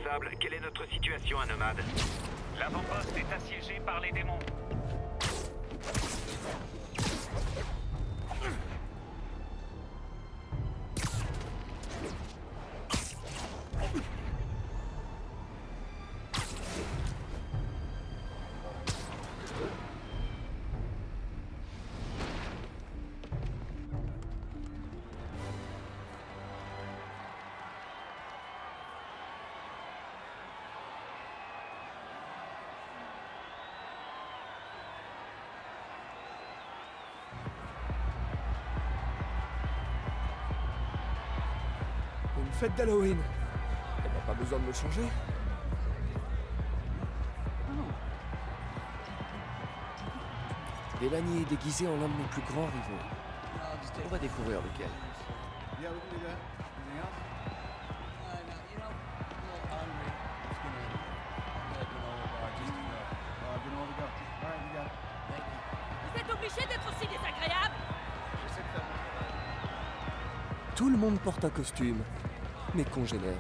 responsable. Quelle est notre situation à Nomade? L'avant-poste est assiégé par les démons. Une fête d'Halloween. Elle n'a pas besoin de me changer. Delaney est déguisée en l'un de mes plus grands rivaux. On va découvrir lequel. Yeah, we can do that. Anything else? No, you know, I'm a little hungry. Just gonna let you know just to go. You know where to go. All right, you got it. Thank you. Vous êtes obligé d'être aussi désagréable? J'essaie de faire mon travail. Tout le monde porte un costume. Mes congénères.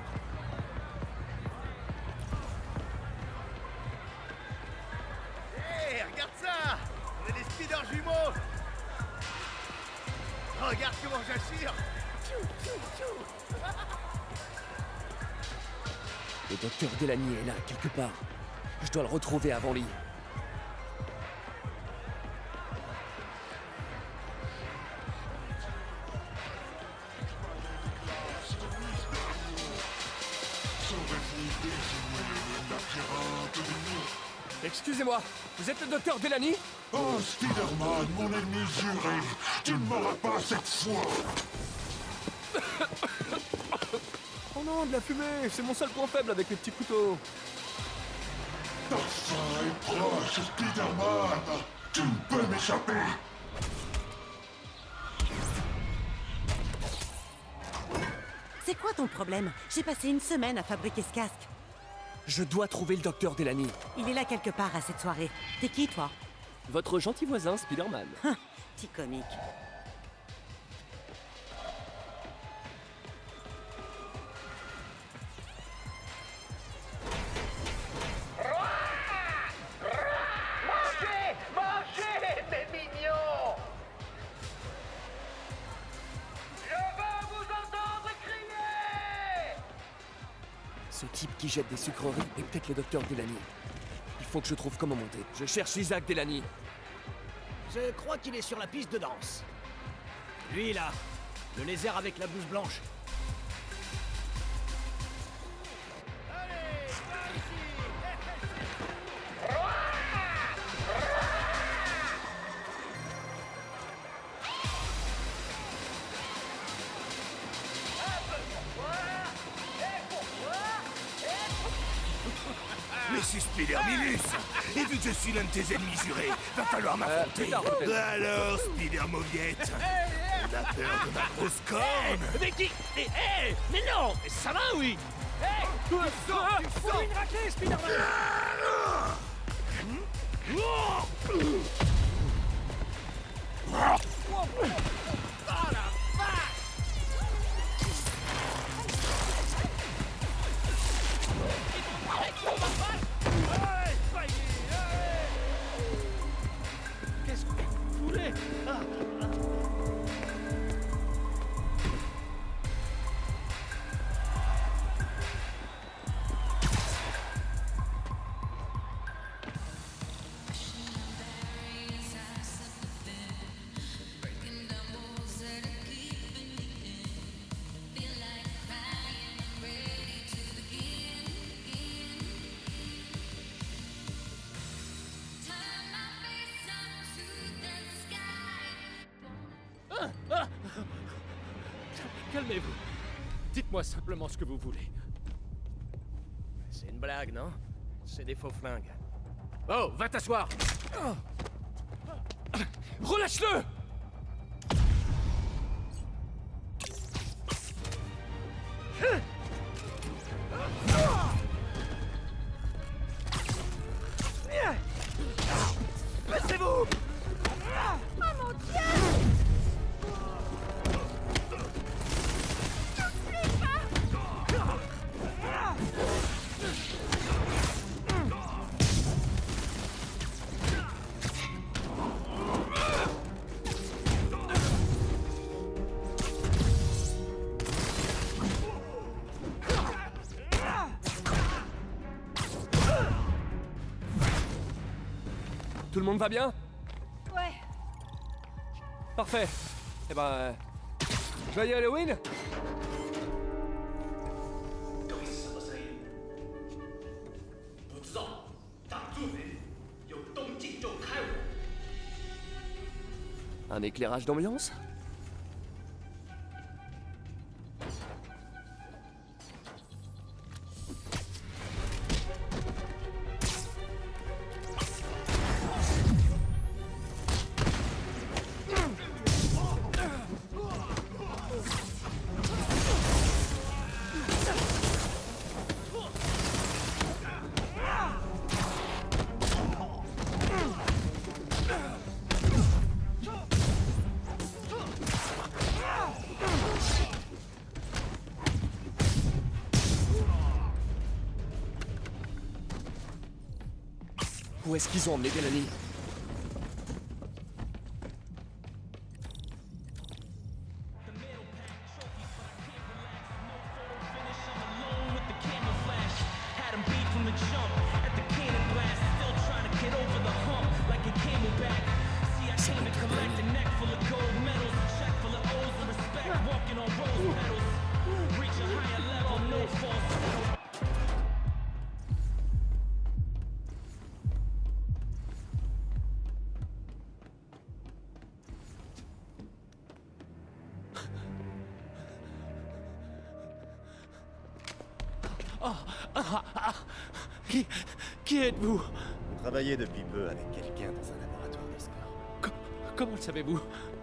Hey, regarde ça! On est des speeders jumeaux! Regarde comment j'assure! Tchou, tchou, tchou! Le docteur Delaney est là, quelque part. Je dois le retrouver avant lui. Excusez-moi, vous êtes le docteur Delaney? Oh, Spider-Man, mon ennemi juré, tu ne m'auras pas cette fois. Oh non, de la fumée, c'est mon seul point faible avec les petits couteaux. Ta fin est proche, Spider-Man. Tu ne peux m'échapper. C'est quoi ton problème? J'ai passé une semaine à fabriquer ce casque. Je dois trouver le docteur Delaney. Il est là quelque part à cette soirée. T'es qui, toi? Votre gentil voisin, Spider-Man. Petit comique. Mangez! Mangez, mes mignons! Je veux vous entendre crier! Ce type qui jette des sucreries est peut-être le docteur Delaney. Il faut que je trouve comment monter. Je cherche Isaac Delaney. Je crois qu'il est sur la piste de danse. Lui, là. Le lézard avec la blouse blanche. Allez, par ici. Mais c'est Spider-Minus. Et vu que je suis l'un de tes ennemis jurés, va falloir m'affronter. plus tard, peut-être. Alors, Spider-Mauviette, on a peur de ma grosse corne. Mais qui? Mais non. Ça va, oui. Tu sors une raclée, Spider-Man. Oh la vache. Allez, Spidey, allez. Qu'est-ce que vous voulez? Calmez-vous. Dites-moi simplement ce que vous voulez. C'est une blague, non? C'est des faux flingues. Oh, va t'asseoir! Relâche-le! Baissez-vous! Oh mon Dieu! Ne Tout le monde va bien? Ouais. Parfait. Eh ben... joyeux Halloween? Un éclairage d'ambiance? Où est-ce qu'ils ont emmené Delaney? Qui êtes-vous? Vous travaillez depuis peu avec quelqu'un dans un laboratoire de score. Comment le savez-vous?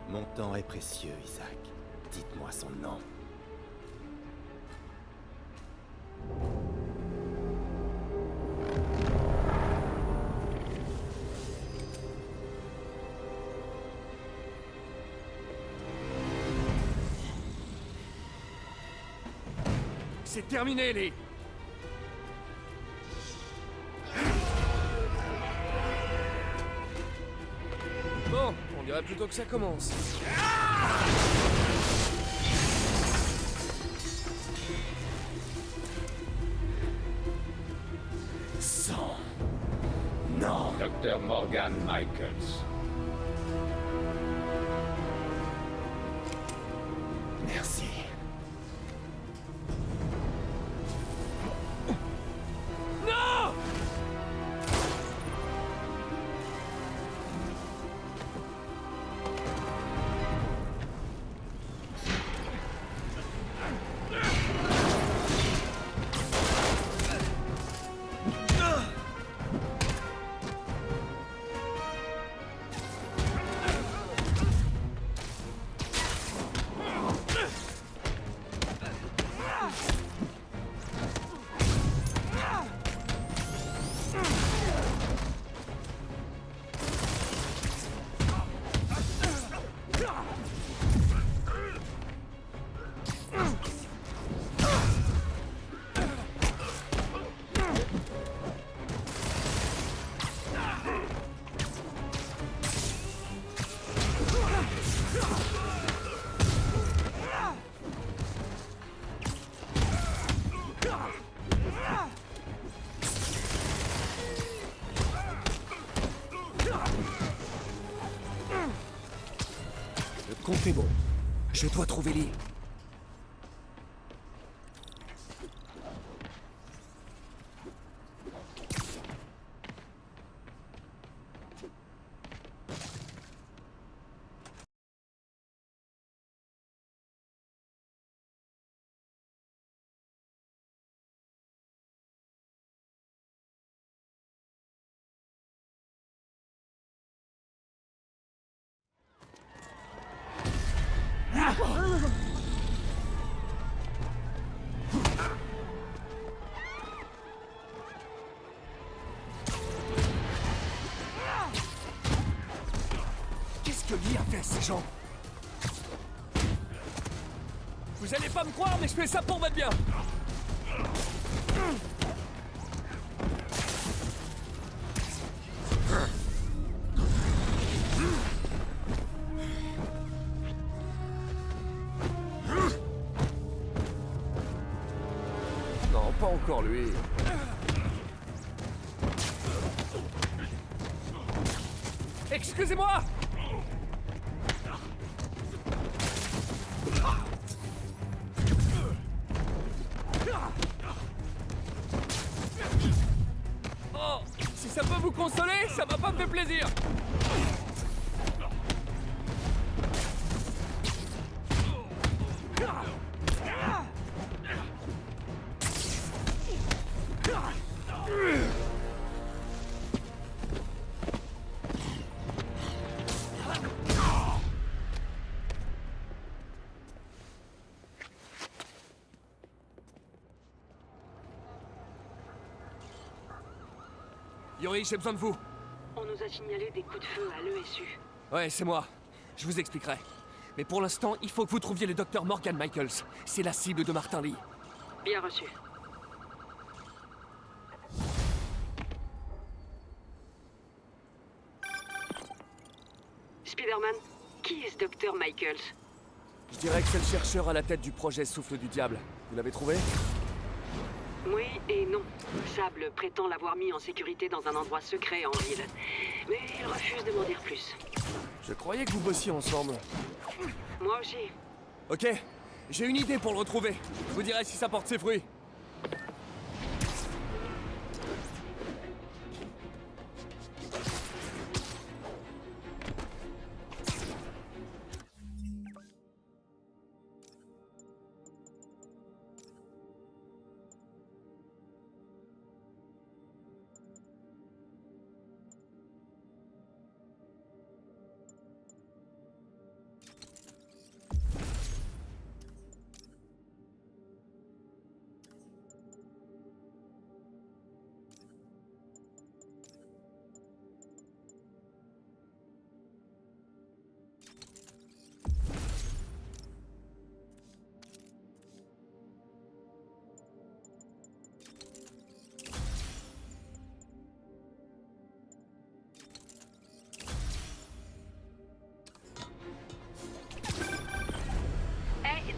Mon temps est précieux, Isaac. Dites-moi son nom. C'est terminé, les... Bon, on dirait plutôt que ça commence. Sang. Non. Dr. Morgan Michaels. Merci. Non! Le compte est bon. Je dois trouver Lee. Qu'est-ce que Lee a fait à ces gens? Vous allez pas me croire, mais je fais ça pour votre bien. Non, pas encore lui. excusez-moi! Oh, si ça peut vous consoler, ça m'a pas fait plaisir! Yuri, j'ai besoin de vous. On nous a signalé des coups de feu à l'ESU. Ouais, c'est moi. Je vous expliquerai. Mais pour l'instant, il faut que vous trouviez le docteur Morgan Michaels. C'est la cible de Martin Lee. Bien reçu. Spider-Man, qui est ce docteur Michaels? Je dirais que c'est le chercheur à la tête du projet Souffle du Diable. Vous l'avez trouvé? Oui et non. Sable prétend l'avoir mis en sécurité dans un endroit secret en ville. Mais il refuse de m'en dire plus. Je croyais que vous bossiez ensemble. Moi aussi. Ok, j'ai une idée pour le retrouver. Je vous dirai si ça porte ses fruits.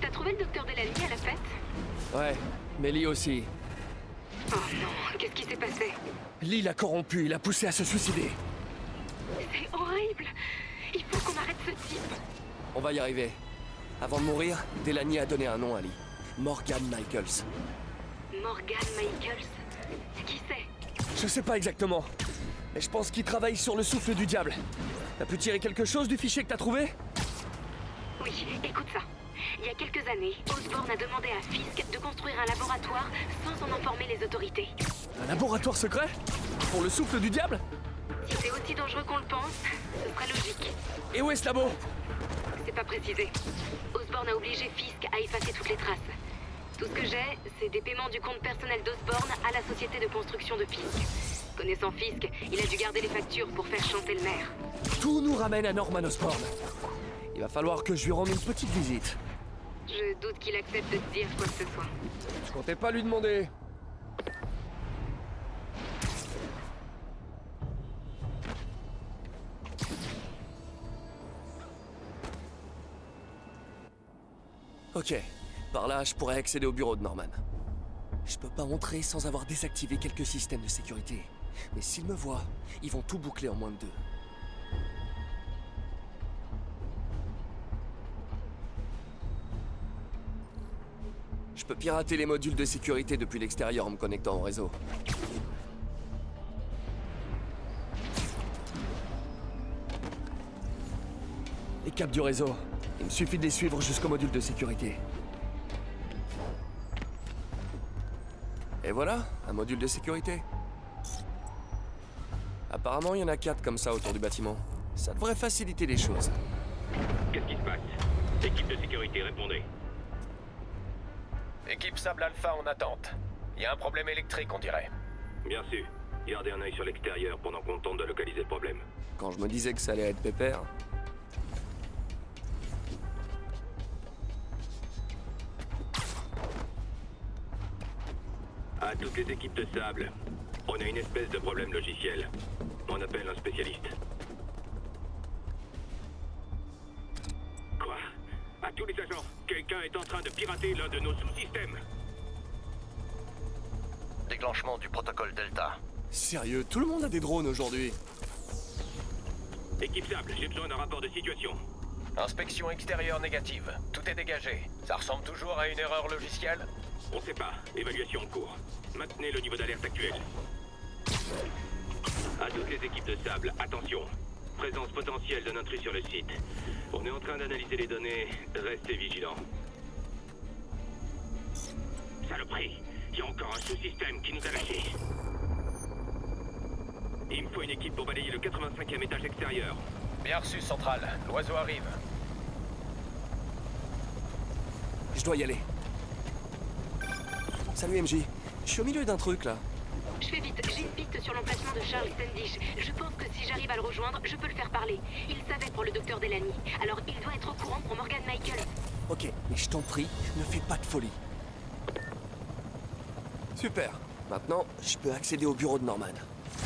T'as trouvé le docteur Delany à la fête? Ouais, mais Lee aussi. Oh non, qu'est-ce qui s'est passé? Lee l'a corrompu, il l'a poussé à se suicider. C'est horrible. Il faut qu'on arrête ce type. On va y arriver. Avant de mourir, Delany a donné un nom à Lee. Morgan Michaels. Morgan Michaels? Qui c'est? Je sais pas exactement, mais je pense qu'il travaille sur le souffle du diable. T'as pu tirer quelque chose du fichier que t'as trouvé? Oui, écoute ça. Il y a quelques années, Osborn a demandé à Fisk de construire un laboratoire sans en informer les autorités. Un laboratoire secret? Pour le souffle du diable? Si c'est aussi dangereux qu'on le pense, ce serait logique. Et où est ce labo? C'est pas précisé. Osborn a obligé Fisk à effacer toutes les traces. Tout ce que j'ai, c'est des paiements du compte personnel d'Osborn à la société de construction de Fisk. Connaissant Fisk, il a dû garder les factures pour faire chanter le maire. Tout nous ramène à Norman Osborn. Il va falloir que je lui rende une petite visite. Je doute qu'il accepte de te dire quoi que ce soit. Je comptais pas lui demander. Ok, par là, je pourrais accéder au bureau de Norman. Je peux pas entrer sans avoir désactivé quelques systèmes de sécurité. Mais s'ils me voient, ils vont tout boucler en moins de 2. Je peux pirater les modules de sécurité depuis l'extérieur en me connectant au réseau. Les câbles du réseau. Il me suffit de les suivre jusqu'au module de sécurité. Et voilà, un module de sécurité. Apparemment, il y en a 4 comme ça autour du bâtiment. Ça devrait faciliter les choses. Qu'est-ce qui se passe? Équipe de sécurité, répondez. Équipe Sable Alpha en attente. Il y a un problème électrique, on dirait. Bien sûr. Gardez un œil sur l'extérieur pendant qu'on tente de localiser le problème. Quand je me disais que ça allait être pépère... À toutes les équipes de Sable, on a une espèce de problème logiciel. On appelle un spécialiste. Quoi? À tous les agents, quelqu'un est en train de pirater l'un de nos sous-systèmes. Déclenchement du protocole Delta. Sérieux, tout le monde a des drones aujourd'hui. Équipe Sable, j'ai besoin d'un rapport de situation. Inspection extérieure négative. Tout est dégagé. Ça ressemble toujours à une erreur logicielle? On sait pas. Évaluation en cours. Maintenez le niveau d'alerte actuel. À toutes les équipes de Sable, attention. Présence potentielle d'un intrus sur le site. On est en train d'analyser les données. Restez vigilants. Saloperie. Il y a encore un sous-système qui nous a lâchés. Il me faut une équipe pour balayer le 85e étage extérieur. Bien reçu, Central. L'oiseau arrive. Je dois y aller. Salut MJ. Je suis au milieu d'un truc là. Je fais vite, j'ai une piste sur l'emplacement de Charles Standish. Je pense que si j'arrive à le rejoindre, je peux le faire parler. Il savait pour le docteur Delany. Alors il doit être au courant pour Morgan Michaels. Ok, mais je t'en prie, ne fais pas de folie. Super. Maintenant, je peux accéder au bureau de Norman.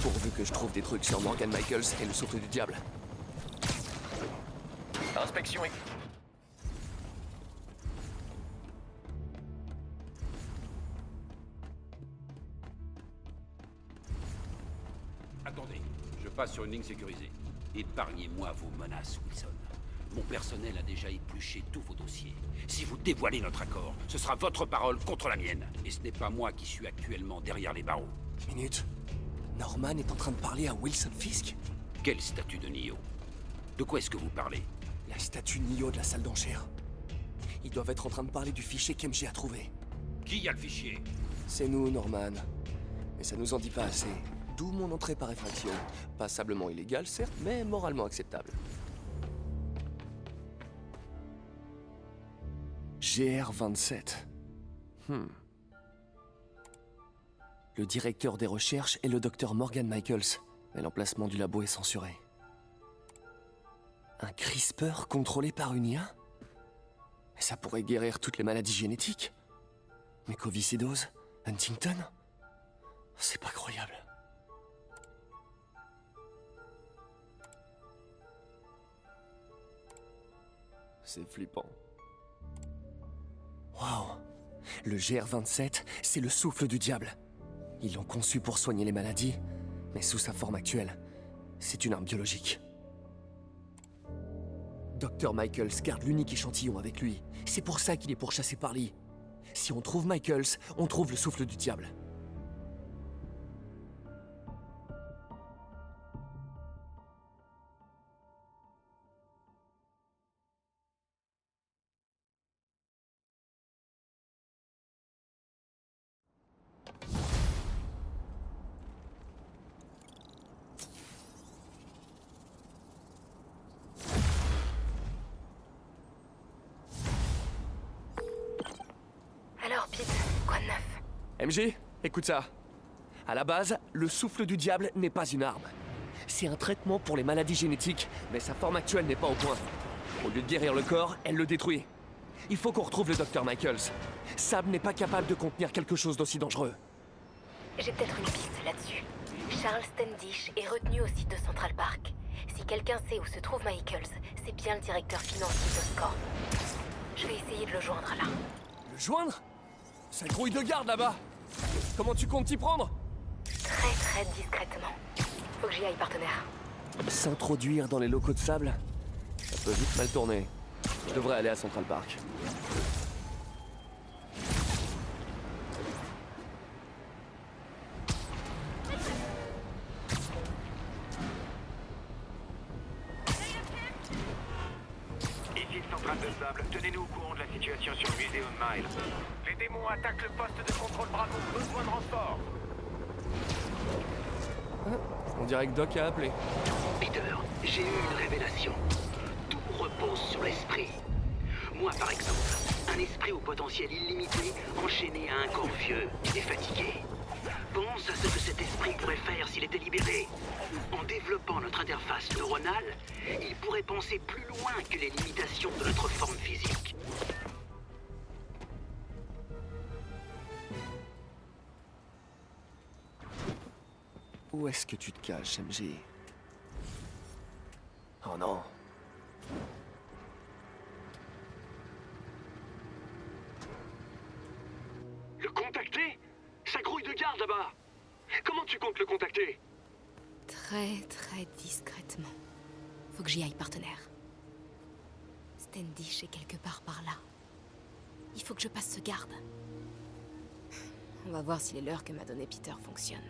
Pourvu que je trouve des trucs sur Morgan Michaels et le souffle du diable. Inspection. Attendez, je passe sur une ligne sécurisée. Épargnez-moi vos menaces, Wilson. Mon personnel a déjà épluché tous vos dossiers. Si vous dévoilez notre accord, ce sera votre parole contre la mienne. Et ce n'est pas moi qui suis actuellement derrière les barreaux. Minute. Norman est en train de parler à Wilson Fisk? Quelle statue de Neo? De quoi est-ce que vous parlez? La statue Neo de la salle d'enchères. Ils doivent être en train de parler du fichier qu'MJ a trouvé. Qui a le fichier? C'est nous, Norman. Mais ça nous en dit pas assez. D'où mon entrée par effraction. Passablement illégale, certes, mais moralement acceptable. GR27. Le directeur des recherches est le docteur Morgan Michaels, mais l'emplacement du labo est censuré. Un CRISPR contrôlé par une IA? Mais ça pourrait guérir toutes les maladies génétiques. Mucoviscidose, Huntington? C'est pas croyable. C'est flippant. Waouh! Le GR27, c'est le souffle du diable. Ils l'ont conçu pour soigner les maladies, mais sous sa forme actuelle, c'est une arme biologique. Dr. Michaels garde l'unique échantillon avec lui. C'est pour ça qu'il est pourchassé par Lee. Si on trouve Michaels, on trouve le souffle du diable. Alors, Pete, quoi de neuf? MJ, écoute ça. À la base, le souffle du diable n'est pas une arme. C'est un traitement pour les maladies génétiques, mais sa forme actuelle n'est pas au point. Au lieu de guérir le corps, elle le détruit. Il faut qu'on retrouve le Dr. Michaels. Sable n'est pas capable de contenir quelque chose d'aussi dangereux. J'ai peut-être une piste là-dessus. Charles Standish est retenu au site de Central Park. Si quelqu'un sait où se trouve Michaels, c'est bien le directeur financier d'Oscorp. Je vais essayer de le joindre là. Le joindre? Ça grouille de garde là-bas. Comment tu comptes t'y prendre? Très discrètement. Faut que j'y aille, partenaire. S'introduire dans les locaux de Sable? Ça peut vite mal tourner. Je devrais aller à Central Park. Ici le central de Sable. Tenez-nous au courant de la situation sur Museum Mile. Les démons attaquent le poste de contrôle Bravo. Besoin de renfort. On dirait que Doc a appelé. Peter, j'ai eu une révélation. Tout repose sur l'esprit. Moi, par exemple, un esprit au potentiel illimité, enchaîné à un corps vieux et fatigué. Pense à ce que cet esprit pourrait faire s'il était libéré. En développant notre interface neuronale, il pourrait penser plus loin que les limitations de notre forme physique. Où est-ce que tu te caches, MJ? Oh non. Le contacter? Ça grouille de garde là-bas. Comment tu comptes le contacter? Très discrètement. faut que j'y aille, partenaire. Standish est quelque part par là. Il faut que je passe ce garde. On va voir si les leurres que m'a donné Peter fonctionnent.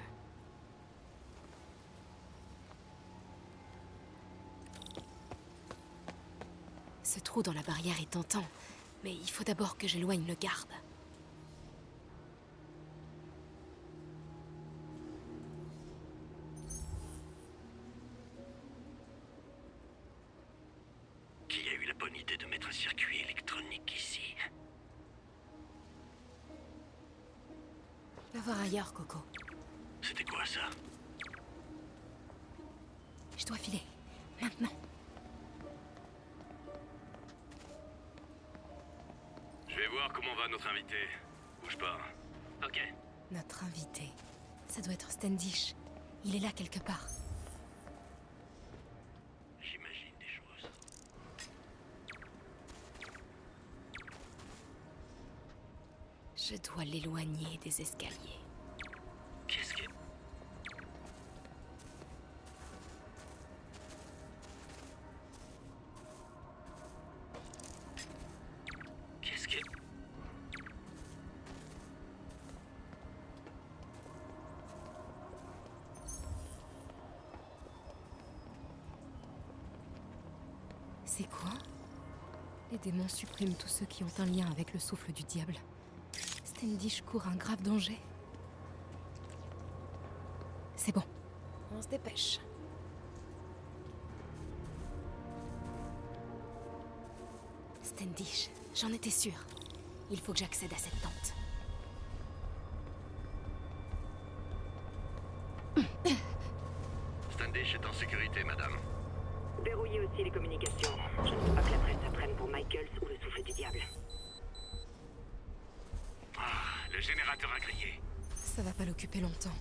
Ce trou dans la barrière est tentant, mais il faut d'abord que j'éloigne le garde. Qui a eu la bonne idée de mettre un circuit électronique ici? Va voir ailleurs, Coco. C'était quoi ça? Je dois filer. Maintenant. Je vais voir comment va notre invité. Bouge pas. Ok. Notre invité. Ça doit être Standish. Il est là quelque part. J'imagine des choses. Je dois l'éloigner des escaliers. Qu'est-ce que... Qu'est-ce que... C'est quoi? Les démons suppriment tous ceux qui ont un lien avec le souffle du diable. Standish court un grave danger. C'est bon. On se dépêche. Standish, j'en étais sûre. Il faut que j'accède à cette tente. Standish est en sécurité, madame. Verrouillez aussi les communications. Je ne veux pas que la presse apprenne pour Michaels ou le souffle du diable. Ah, le générateur a grillé. Ça va pas l'occuper longtemps.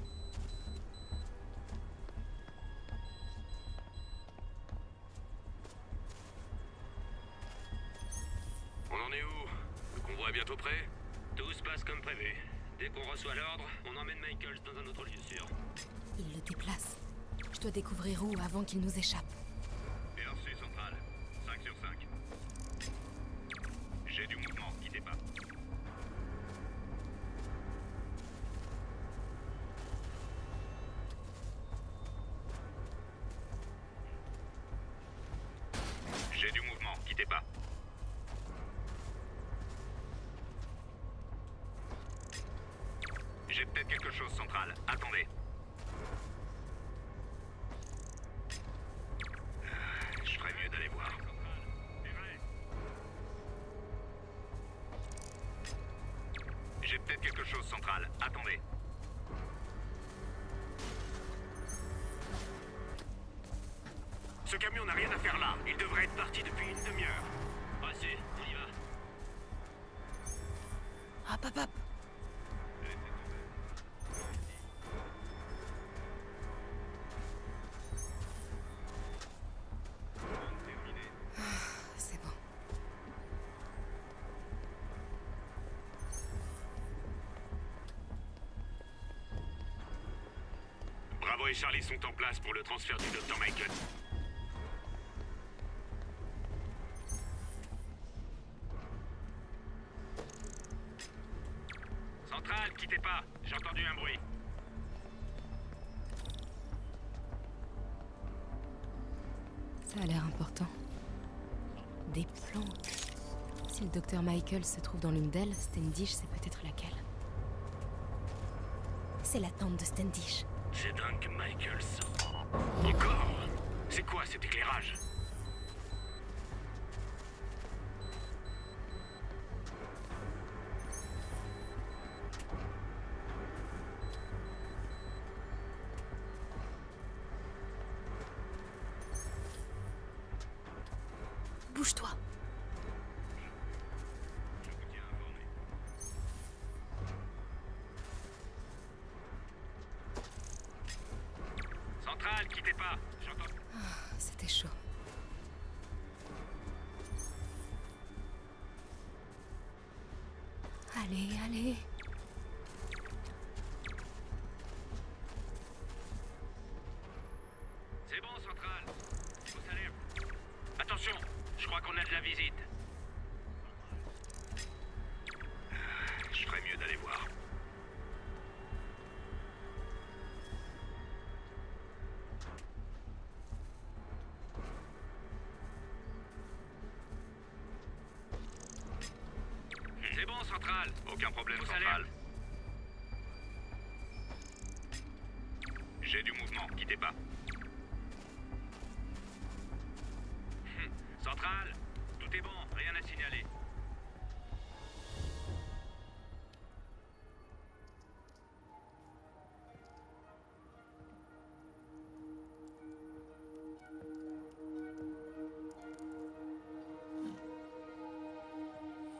On en est où? Le convoi est bientôt prêt? Tout se passe comme prévu. Dès qu'on reçoit l'ordre, on emmène Michaels dans un autre lieu sûr. Il le déplace. Je dois découvrir où avant qu'il nous échappe. Bien reçu, centrale. 5 sur 5. J'ai du mouvement, quittez pas. J'ai du mouvement, quittez pas. J'ai peut-être quelque chose, centrale. Attendez. Je ferais mieux d'aller voir. J'ai peut-être quelque chose, centrale. Attendez. Ce camion n'a rien à faire là. Il devrait être parti depuis une demi-heure. Passez, on y va. Hop, hop, hop. C'est bon. Bravo et Charlie sont en place pour le transfert du Dr. Michael. Centrale, quittez pas. J'ai entendu un bruit. Ça a l'air important. Des planques. Si le docteur Michael se trouve dans l'une d'elles, Standish, c'est peut-être laquelle. C'est la tente de Standish. C'est dingue que Michaels... Encore? C'est quoi cet éclairage? Bouge-toi. Centrale, quittez pas. J'entends... C'était chaud. Allez, allez. C'est bon, centrale. Faut s'allumer. la visite. Je ferais mieux d'aller voir. C'est bon, Central. Aucun problème, Central. J'ai du mouvement, quittez pas. Central, tout est bon, rien à signaler.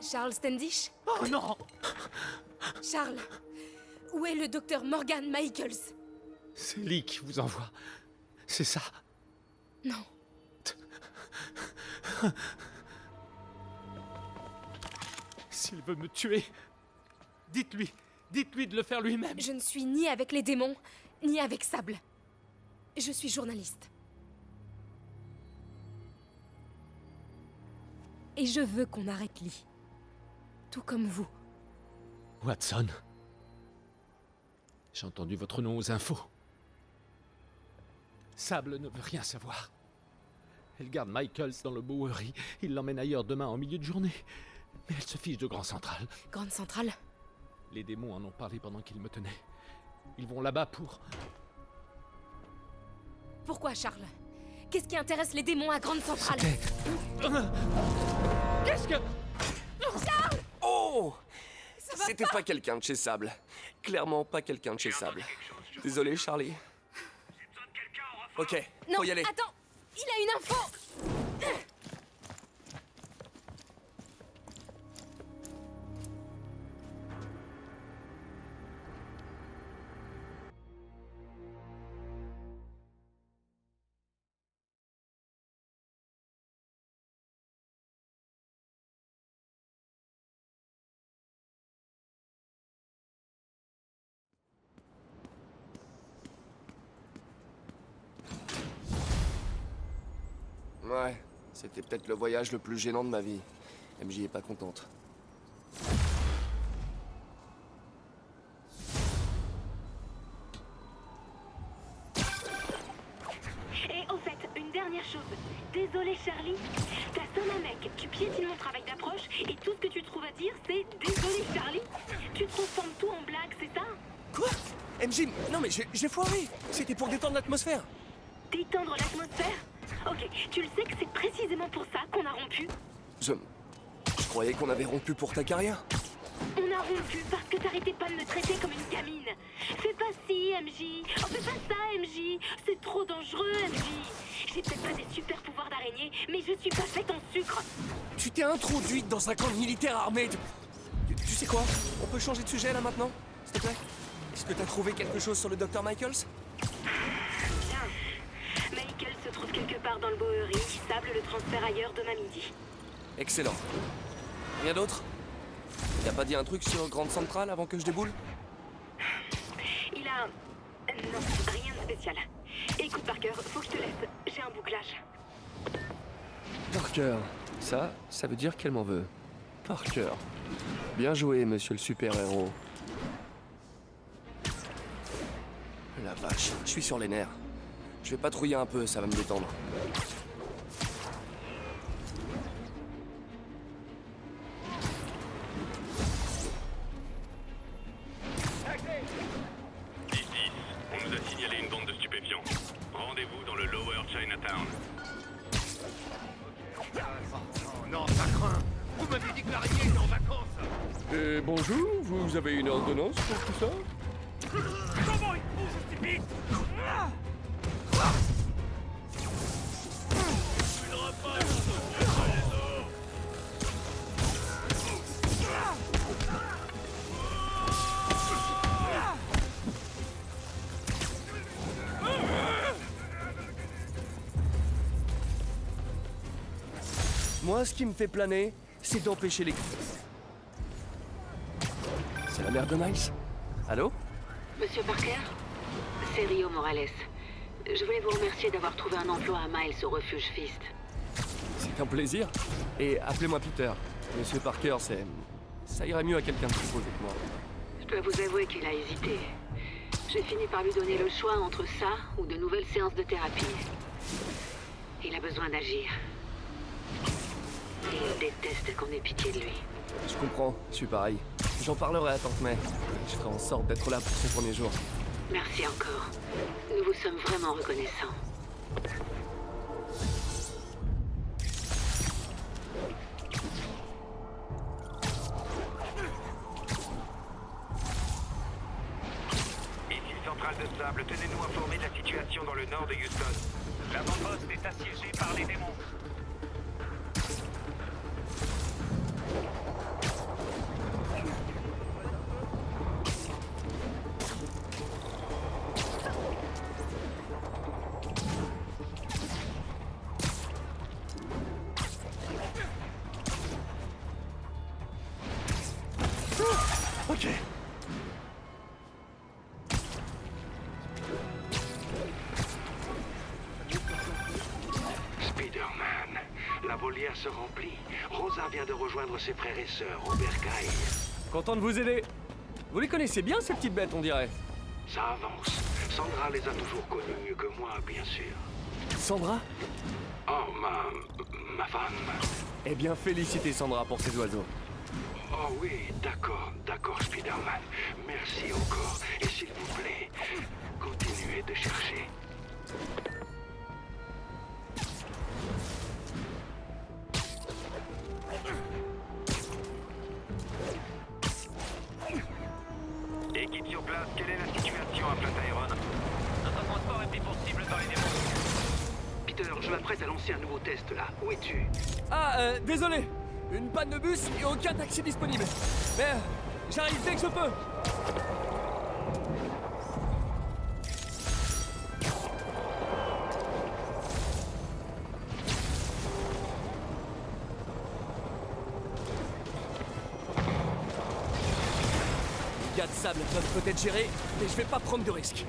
Charles Standish? Oh non! Charles, où est le docteur Morgan Michaels? C'est Lee qui vous envoie. C'est ça? Non. S'il veut me tuer, dites-lui de le faire lui-même. Je ne suis ni avec les démons, ni avec Sable. Je suis journaliste. Et je veux qu'on arrête Lee. Tout comme vous. Watson. J'ai entendu votre nom aux infos. Sable ne veut rien savoir. Elle garde Michaels dans le Bowery. Il l'emmène ailleurs demain en milieu de journée. Mais elle se fiche de Grand Central. Grande Centrale? Les démons en ont parlé pendant qu'ils me tenaient. Ils vont là-bas pour... Pourquoi, Charles? Qu'est-ce qui intéresse les démons à Grande Centrale? Qu'est-ce que... Charles! Oh! C'était pas quelqu'un de chez Sable. Clairement pas quelqu'un de chez Sable. Désolé, Charlie. Ok, Non, faut y aller. Attends! Il a une info! Ouais, c'était peut-être le voyage le plus gênant de ma vie. MJ est pas contente. Et au fait, une dernière chose. Désolé Charlie, t'as sonné un mec, tu piétines mon travail d'approche et tout ce que tu trouves à dire c'est désolé Charlie. Tu transformes tout en blague, c'est ça? Quoi? MJ, non mais j'ai foiré. C'était pour détendre l'atmosphère. Détendre l'atmosphère? Ok, tu le sais que c'est précisément pour ça qu'on a rompu? Je croyais qu'on avait rompu pour ta carrière. On a rompu parce que t'arrêtais pas de me traiter comme une gamine. Fais pas ci, MJ. Oh, fais pas ça, MJ. C'est trop dangereux, MJ. J'ai peut-être pas des super pouvoirs d'araignée, mais je suis pas faite en sucre. Tu t'es introduite dans un camp militaire armé. Tu sais quoi? On peut changer de sujet là maintenant? S'il te plaît? Est-ce que t'as trouvé quelque chose sur le Dr. Michaels? Bien. Michael se trouve quelque part dans le Bowery. Sable le transfert ailleurs demain midi. Excellent. Rien d'autre? Il a pas dit un truc sur Grande Centrale avant que je déboule? Il a... Non, rien de spécial. Écoute Parker, faut que je te laisse. J'ai un bouclage. Parker. Ça veut dire qu'elle m'en veut. Parker. Bien joué, monsieur le super-héros. La vache, je suis sur les nerfs. Je vais patrouiller un peu, ça va me détendre. On nous a signalé une bande de stupéfiants. Rendez-vous dans le Lower Chinatown. Non, ça craint. Vous m'avez dit que l'araignée était en vacances. Bonjour, vous avez une ordonnance pour tout ça? Comment il bouge, stupide? Une repasse sur les os. Moi, ce qui me fait planer, c'est d'empêcher les... C'est la mère de Miles? Allô? Monsieur Parker, c'est Rio Morales. Je voulais vous remercier d'avoir trouvé un emploi à Miles au refuge Fist. C'est un plaisir. Et appelez-moi Peter. Monsieur Parker, ça irait mieux à quelqu'un de plus posé que moi. Je dois vous avouer qu'il a hésité. J'ai fini par lui donner le choix entre ça ou de nouvelles séances de thérapie. Il a besoin d'agir. Et il déteste qu'on ait pitié de lui. Je comprends, je suis pareil. J'en parlerai à Tante May. Je ferai en sorte d'être là pour ses premiers jours. Merci encore. Nous vous sommes vraiment reconnaissants. Ici Centrale de Sable, tenez-nous informés de la situation dans le nord de Houston. L'avant-poste est assiégé par les démons. Ok. Spider-Man, la volière se remplit. Rosa vient de rejoindre ses frères et sœurs au bercail. Content de vous aider. Vous les connaissez bien, ces petites bêtes, on dirait. Ça avance. Sandra les a toujours connus mieux que moi, bien sûr. Sandra? Oh, ma femme. Eh bien, félicitez Sandra pour ses oiseaux. Oh oui, d'accord, Spider-Man. Merci encore. Et s'il vous plaît, continuez de chercher. Équipe sur place, quelle est la situation à Flatiron? Notre transport est pris pour cible par les démons. Peter, je m'apprête à lancer un nouveau test là. Où es-tu? Ah, désolé. Une panne de bus et aucun taxi disponible. Mais j'arrive dès que je peux. Les gars de sable peuvent peut-être gérer, mais je vais pas prendre de risques.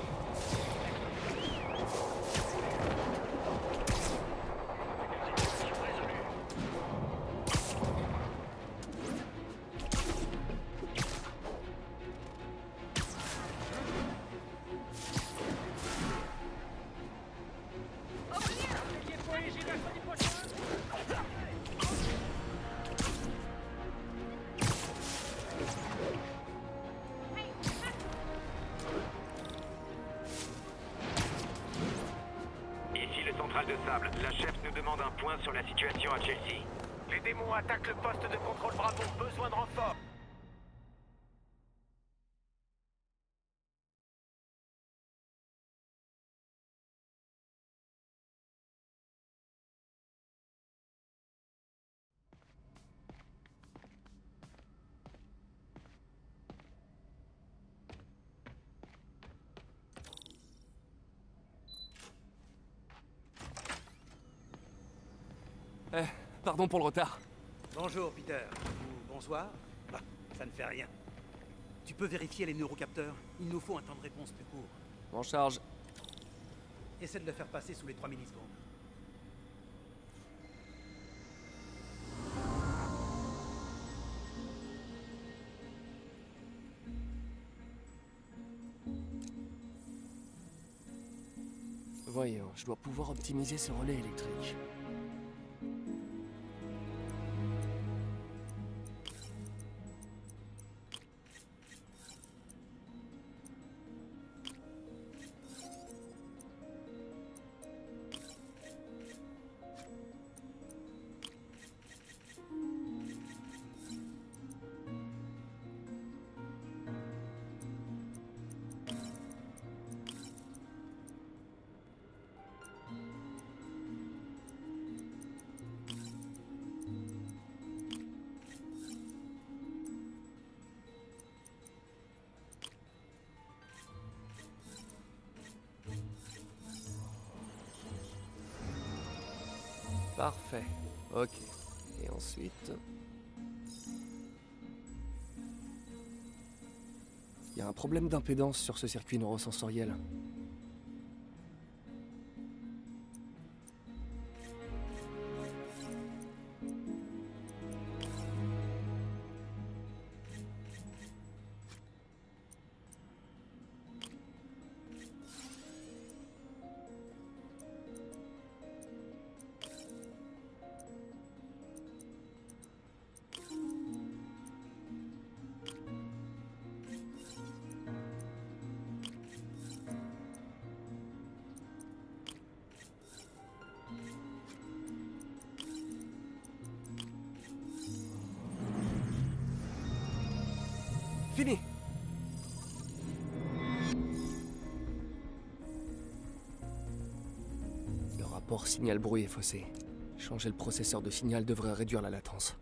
De Sable, la chef nous demande un point sur la situation à Chelsea. Les démons attaquent le poste de contrôle Bravo. Besoin de renfort. Pardon pour le retard. Bonjour, Peter. Ou bonsoir. Bah, ça ne fait rien. Tu peux vérifier les neurocapteurs? Il nous faut un temps de réponse plus court. En charge. Essaie de le faire passer sous les 3 millisecondes. Voyons, je dois pouvoir optimiser ce relais électrique. Parfait. Ok. Et ensuite... Il y a un problème d'impédance sur ce circuit neurosensoriel. Fini. Le rapport signal-bruit est faussé. Changer le processeur de signal devrait réduire la latence.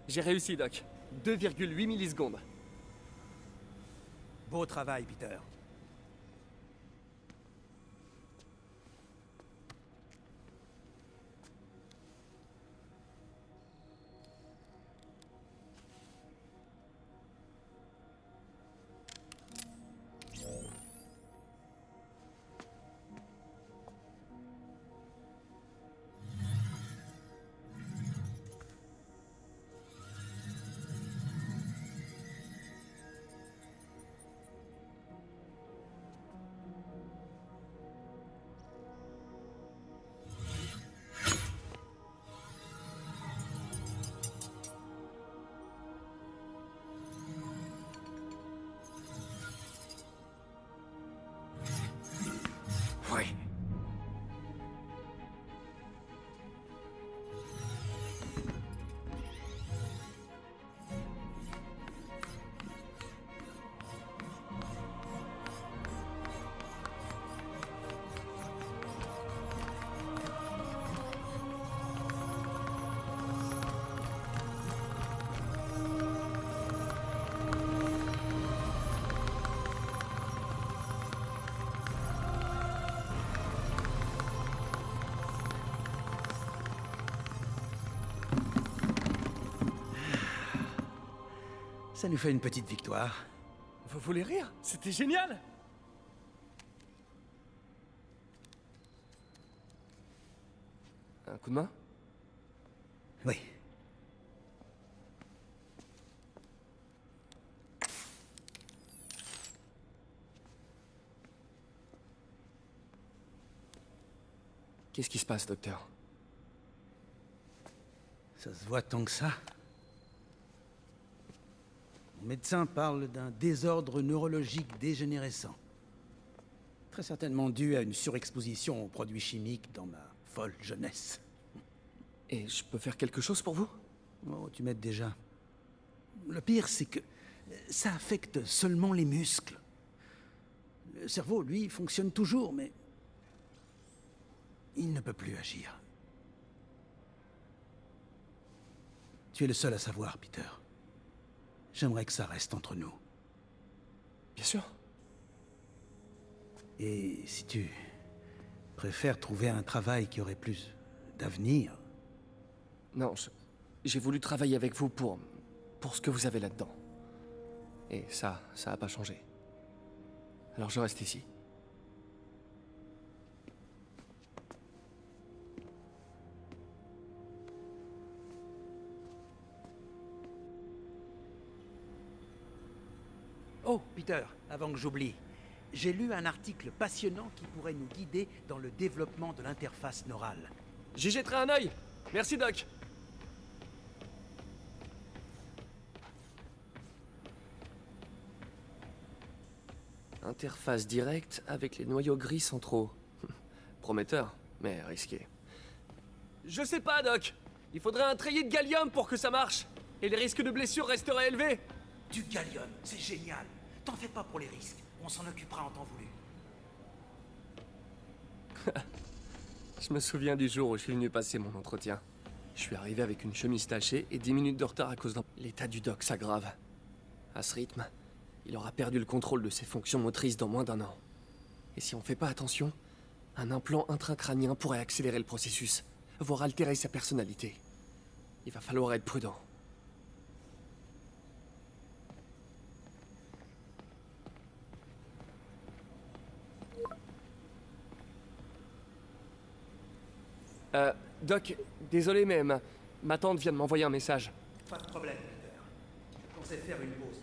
J'ai réussi, Doc. 2,8 millisecondes. Beau travail, Peter. Ouais. Ça nous fait une petite victoire. Vous voulez rire? C'était génial! Un coup de main? Oui. Qu'est-ce qui se passe, docteur? Ça se voit tant que ça. Mon médecin parle d'un désordre neurologique dégénérescent. Très certainement dû à une surexposition aux produits chimiques dans ma folle jeunesse. Et je peux faire quelque chose pour vous? Oh, tu m'aides déjà. Le pire, c'est que ça affecte seulement les muscles. Le cerveau, lui, fonctionne toujours, mais il ne peut plus agir. Tu es le seul à savoir, Peter. J'aimerais que ça reste entre nous. Bien sûr. Et si tu préfères trouver un travail qui aurait plus d'avenir... Non, j'ai voulu travailler avec vous pour ce que vous avez là-dedans. Et ça a pas changé. Alors je reste ici. Oh, Peter, avant que j'oublie, j'ai lu un article passionnant qui pourrait nous guider dans le développement de l'interface neurale. J'y jetterai un œil. Merci, Doc. Interface directe avec les noyaux gris centraux. Prometteur, mais risqué. Je sais pas, Doc. Il faudrait un treillis de gallium pour que ça marche. Et les risques de blessures resteraient élevés. Du gallium, c'est génial. T'en fais pas pour les risques. On s'en occupera en temps voulu. Je me souviens du jour où je suis venu passer mon entretien. Je suis arrivé avec une chemise tachée et 10 minutes de retard à cause d'un... L'état du doc s'aggrave. À ce rythme, il aura perdu le contrôle de ses fonctions motrices dans moins d'1 an. Et si on fait pas attention, un implant intracrânien pourrait accélérer le processus, voire altérer sa personnalité. Il va falloir être prudent. Doc, désolé mais ma tante vient de m'envoyer un message. Pas de problème, Peter. Je pensais faire une pause.